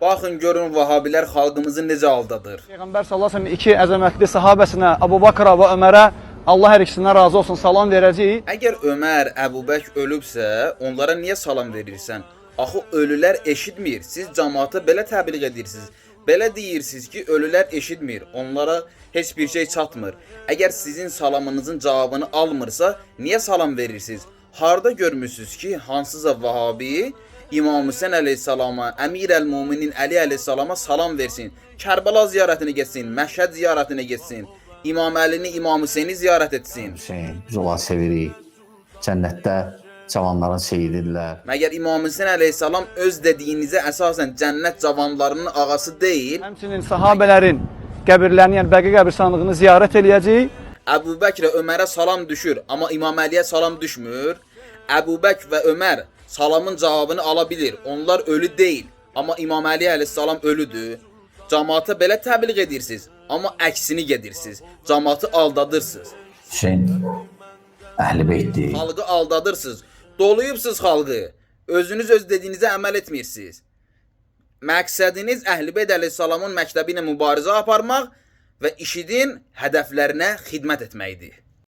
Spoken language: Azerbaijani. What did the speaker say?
Baxın görün Vahabilər xalqımızı necə aldadır. Peyğəmbər sallallahu əleyhi və səlləm iki əzəmətli sahabəsinə, Əbu Bakra və Ömərə Allah hər ikisindən razı olsun salam verəcəyik. Əgər Ömər, Əbubək ölübsə, onlara niyə salam verirsən? Axı ölülər eşitmir. Siz cəmaata belə təbliğ edirsiniz. Belə deyirsiniz ki, ölülər eşitmir. Onlara heç bir şey çatmır. Əgər sizin salamınızın cavabını almırsa, niyə salam verirsiniz? Harda görmüsünüz ki, hansısa Vahabi İmam Hüseyn əleyhissalama, Əmir əl-Müminin Əli əleyhissalama salam versin. Kərbəla ziyarətinə getsin, Məşhəd ziyarətinə getsin. İmam Əlini, İmam Hüseyni ziyarət etsin. Hüseyn, biz onları sevirik. Cənnətdə cavanların seyidirlər. Məgər İmam Hüseyn əleyhissalam öz dediyinizə əsasən cənnət cavanlarının ağası deyil? Həmçinin sahabələrin qəbirlərini, yəni Bəqi qəbirstanlığını ziyarət eləyəcəyik. Əbubəkr və Ömərə salam düşür, amma İmam Əliyə salam düşmür. Əbubəkr və Ömər salamın cavabını ala bilir. Onlar ölü deyil, amma İmam Əli əleyhissalam ölüdür. Cəmaata belə təbliğ edirsiniz, amma əksini gedirsiniz. Cəmaatı aldadırsınız. Hüseyn, Əhl-i Beytdir. Xalqı aldadırsınız. Doluyubsuz xalqı. Özünüz öz dediyinizə əməl etmirsiniz. Məqsədiniz Əhl-i Beyt əleyhissalamın məktəbi ilə mübarizə aparmaq və IŞİDin hədəflərinə xidmət etməkdir.